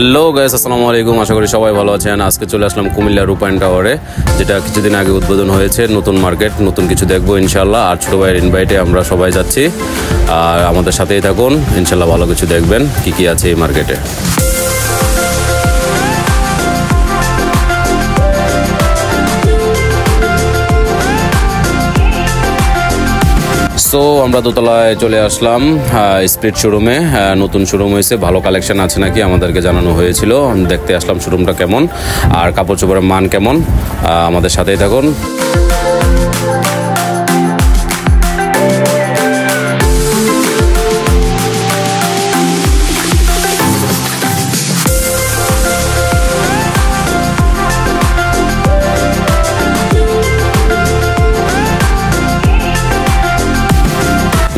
Hello guys, আসসালামু আলাইকুম। আশা করি সবাই ভালো আছেন। আজকে চলে আসলাম কুমিল্লা রূপায়ণ টাওয়ারে, যেটা কিছুদিন আগে উদ্বোধন হয়েছে। নতুন মার্কেট, নতুন কিছু দেখবো ইনশাল্লাহ। আর ছোটো ভাইয়ের ইনভাইটে আমরা সবাই যাচ্ছি, আর আমাদের সাথেই থাকুন, ইনশাল্লাহ ভালো কিছু দেখবেন কি কি আছে এই মার্কেটে। সো আমরা দোতলায় চলে আসলাম স্প্রিট শোরুমে। নতুন শোরুম হয়েছে, ভালো কালেকশন আছে নাকি আমাদেরকে জানানো হয়েছিল। দেখতে আসলাম শোরুমটা কেমন আর কাপড় চোপড়ের মান কেমন। আমাদের সাথেই থাকুন।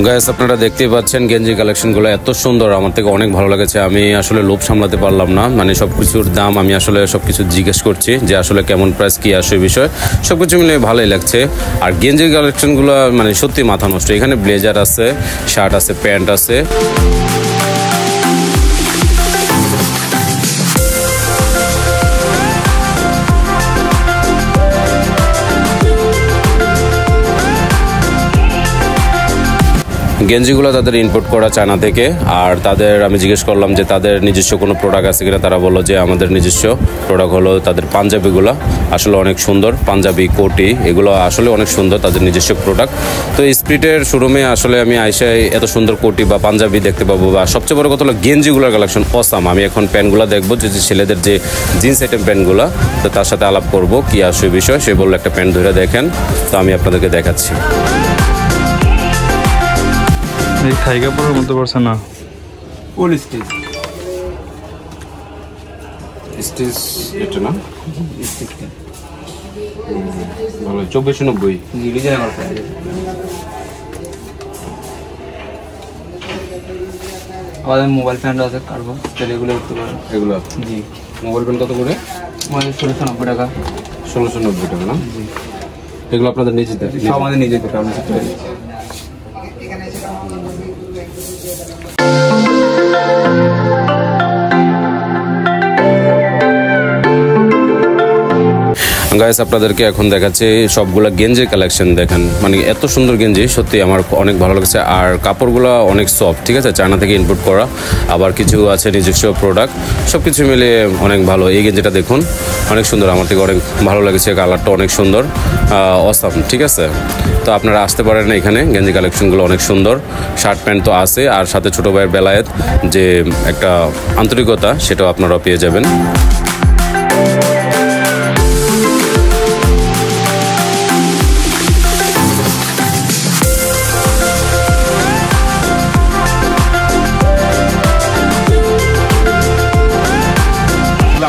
গাইস, আপনারা দেখতেই পাচ্ছেন গেঞ্জি কালেকশনগুলো এত সুন্দর, আমার থেকে অনেক ভালো লেগেছে। আমি আসলে লোভ সামলাতে পারলাম না, মানে সবকিছুর দাম আমি আসলে সবকিছু জিজ্ঞেস করছি যে আসলে কেমন প্রাইস কি আসে বিষয়। সবকিছু মিলে ভালোই লাগছে। আর গেঞ্জির কালেকশনগুলো মানে সত্যি মাথা নষ্ট। এখানে ব্লেজার আছে, শার্ট আছে, প্যান্ট আছে। গেঞ্জিগুলো তাদের ইম্পোর্ট করা চায়না থেকে। আর তাদের আমি জিজ্ঞেস করলাম যে তাদের নিজস্ব কোনো প্রোডাক্ট আছে কিনা। তারা বললো যে আমাদের নিজস্ব প্রোডাক্ট হলো তাদের পাঞ্জাবিগুলো, আসলে অনেক সুন্দর। পাঞ্জাবি, কোটি এগুলো আসলে অনেক সুন্দর, তাদের নিজস্ব প্রোডাক্ট। তো স্প্রিটের শোরুমে আসলে আমি আইসায় এত সুন্দর কোটি বা পাঞ্জাবি দেখতে পাবো। বা সবচেয়ে বড় কথা হলো গেঞ্জিগুলোর কালেকশন অসাম। আমি এখন প্যান্টগুলো দেখবো, যে ছেলেদের যে জিন্স আইটেম প্যান্টগুলো, তো তার সাথে আলাপ করবো কি আসে বিষয়। সে বললো একটা প্যান্ট ধরে দেখেন, তো আমি আপনাদেরকে দেখাচ্ছি। এই থাই কাপড়ের মধ্যে পড়ছে না, ফুল স্টিচ স্টিচ এটা না, ভালো 2490 ডিজাইন আছে। আমাদের মোবাইল প্যান্ট আছে কাটবো, তাহলে এগুলো করতে পারেন। এগুলো জি, মোবাইল প্যান্ট কত করে? আমাদের 1690 টাকা। 1690 টাকা না? এগুলো আপনাদের নিজেদের? সব আমাদের নিজেদের কারণে। গাইস, আপনাদেরকে এখন দেখাচ্ছি সবগুলা গেঞ্জির কালেকশন। দেখেন মানে এত সুন্দর গেঞ্জি, সত্যি আমার অনেক ভালো লাগছে। আর কাপড়গুলো অনেক সফট, ঠিক আছে, চায়না থেকে ইম্পোর্ট করা। আবার কিছু আছে নিজস্ব প্রোডাক্ট, সব কিছু মিলে অনেক ভালো। এই গেঞ্জিটা দেখুন, অনেক সুন্দর, আমার থেকে অনেক ভালো লেগেছে। কালারটা অনেক সুন্দর, অসাম, ঠিক আছে। তো আপনারা আসতে পারেন এখানে, গেঞ্জি কালেকশনগুলো অনেক সুন্দর। শার্ট প্যান্ট তো আছে, আর সাথে ছোটো ভাইয়ের বেলায়েত যে একটা আন্তরিকতা, সেটাও আপনারা পেয়ে যাবেন।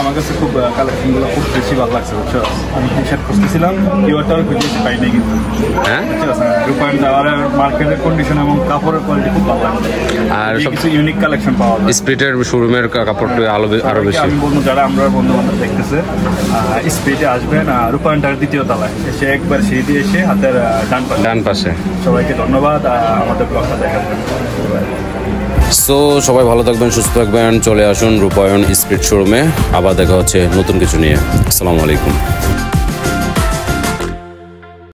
আমার কাছে খুব কালেকশনগুলো খুব বেশি ভালো লাগছে। আমি টি শার্ট খুঁজতেছিলাম, কিওয়াটার খুঁজে পাই নাই, কিন্তু হ্যাঁ, রূপায়ণ টাওয়ারের মার্কেটের কন্ডিশন এবং কাপড়ের কোয়ালিটি খুব ভালো লাগছে। আর সব কিছু ইউনিক কালেকশন পাওয়া যায়। স্প্রিটের শোরুমের কাপড়টা আরো বেশি। আমি বলবো যারা আমরা বন্ধু বান্ধব দেখতেছে, স্প্রিটে আসবেন রূপায়ণ টাওয়ার দ্বিতীয় তলায় এসে একবার সিঁড়ি এসে হাতের ডান পাশে। সবাইকে ধন্যবাদ আমাদের ব্লগটা দেখার জন্য। সো সবাই ভালো থাকবেন, সুস্থ থাকবেন। চলে আসুন রূপায়ণ স্প্রিট শোরুমে। আবার দেখা হচ্ছে নতুন কিছু নিয়ে। আসসালামু আলাইকুম।